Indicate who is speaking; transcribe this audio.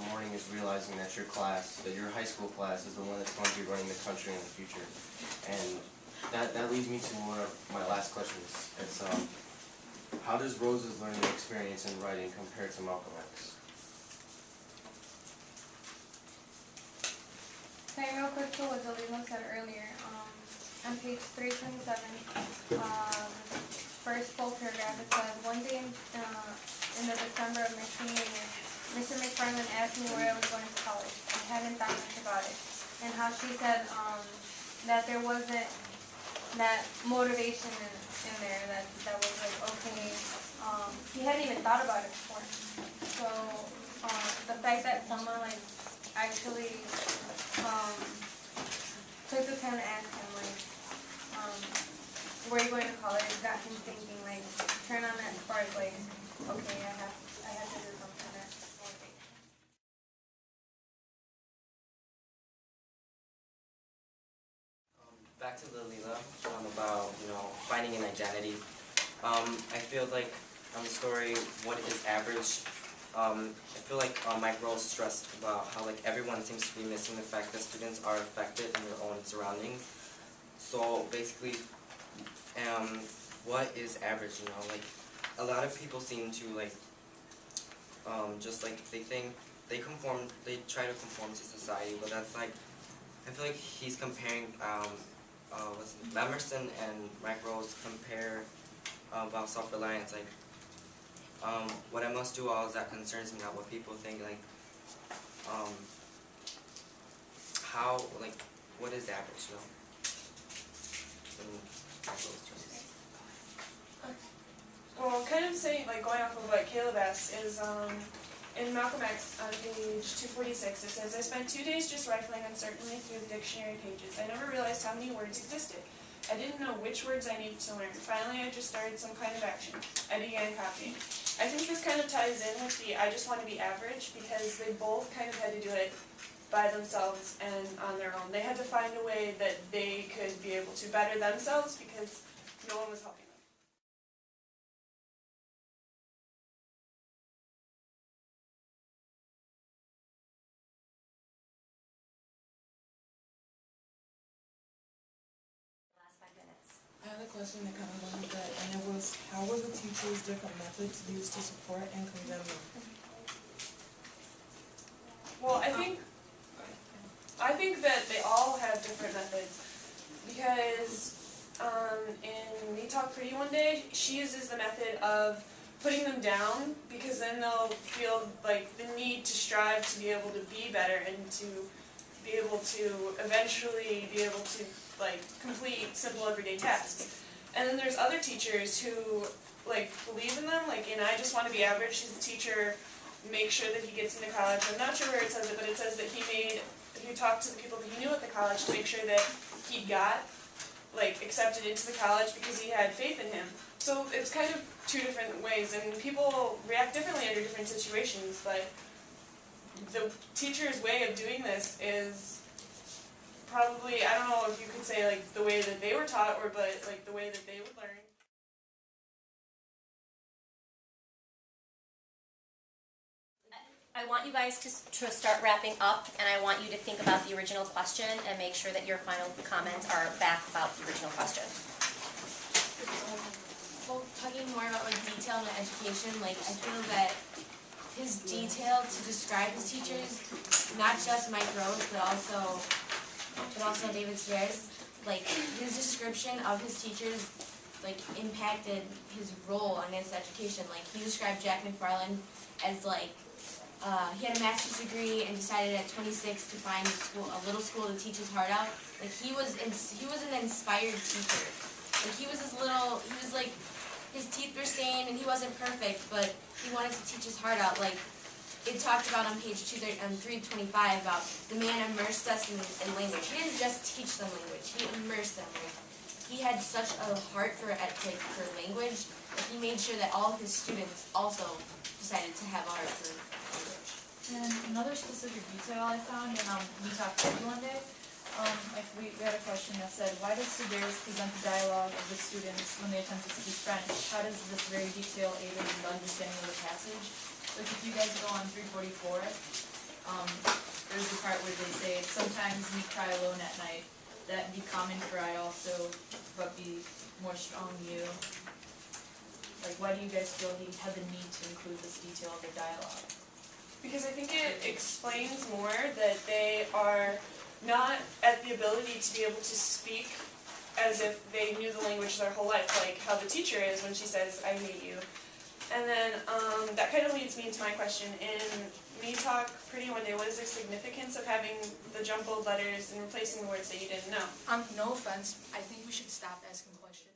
Speaker 1: the morning is realizing that your class, that your high school class, is the one that's going to be running the country in the future. And that leads me to one of my last questions. It's how does Rose's learning experience in writing compare to Malcolm X?
Speaker 2: Okay, real quick to what Dalila said earlier. On page 327, first full paragraph, it says, one day in the December of my senior year, Mr. McFarland asked me where I was going to college. I hadn't thought much about it. And how she said that there wasn't that motivation in there, that was like, okay, he hadn't even thought about it before. So the fact that someone like actually took the time to ask him like, where are you going to college, got him thinking, like, turn on that spark, like, okay, I have to do something that's motivating.
Speaker 3: Back to Dalila, about, finding an identity. I feel like on the story, what is average, I feel like Mike Rose stressed about how like everyone seems to be missing the fact that students are affected in their own surroundings. So basically, what is average, like a lot of people seem to like, just like they think they try to conform to society, but that's like, I feel like he's comparing, Emerson and Mike Rose compare about self-reliance, like, what I must do all is that concerns me, not what people think, like, how, like, what is average, in Mike Rose's terms.
Speaker 4: Well, kind of saying, like, going off of what Caleb asked is, in Malcolm X, on page 246, it says, I spent 2 days just rifling uncertainly through the dictionary pages. I never realized how many words existed. I didn't know which words I needed to learn. Finally, I just started some kind of action. I began copying. I think this kind of ties in with the I just want to be average, because they both kind of had to do it by themselves and on their own. They had to find a way that they could be able to better themselves because no one was helping them.
Speaker 5: I had a question that kind of went with that, and it was, how were the teachers' different methods used to support and condemn them?
Speaker 4: Well, I think that they all have different methods, because in We Talk Pretty one day, she uses the method of putting them down, because then they'll feel like the need to strive to be able to be better and to be able to eventually be able to like complete simple everyday tasks. And then there's other teachers who like believe in them, like in I Just Want to Be Average, she's a teacher, make sure that he gets into college. I'm not sure where it says it, but it says that he talked to the people that he knew at the college to make sure that he got like accepted into the college because he had faith in him. So it's kind of two different ways, and people react differently under different situations, but the teacher's way of doing this is probably, I don't know if you could say like the way that they were taught, or but like the way that they would learn.
Speaker 6: I want you guys to start wrapping up, and I want you to think about the original question and make sure that your final comments are back about the original question.
Speaker 7: Well, talking more about like detail in education, like I feel that his detail to describe his teachers, not just Mike Rose, but also David Sedaris, like his description of his teachers like impacted his role in his education. Like he described Jack McFarland as like he had a master's degree and decided at 26 to find a little school to teach his heart out. Like he was an inspired teacher. Like he was like his teeth were stained and he wasn't perfect, but he wanted to teach his heart out. Like it talked about on page 325 about the man immersed us in language. He didn't just teach them language; he immersed them. Like, he had such a heart for language that he made sure that all of his students also decided to have a heart for language.
Speaker 8: And another specific detail I found in We Talk Pretty one day, we had a question that said, why does Sedaris present the dialogue of the students when they attempt to speak French? How does this very detail aid in the understanding of the passage? Like if you guys go on 344, there's the part where they say, sometimes me cry alone at night, that be common for I also, but be more strong you. Like, why do you guys feel he had the need to include this detail of the dialogue?
Speaker 4: Because I think it explains more that they are not at the ability to be able to speak as if they knew the language their whole life, like how the teacher is when she says, I hate you. And then that kind of leads me into my question. In Me Talk Pretty One Day, what is the significance of having the jumbled letters and replacing the words that you didn't know?
Speaker 7: No offense, I think we should stop asking questions.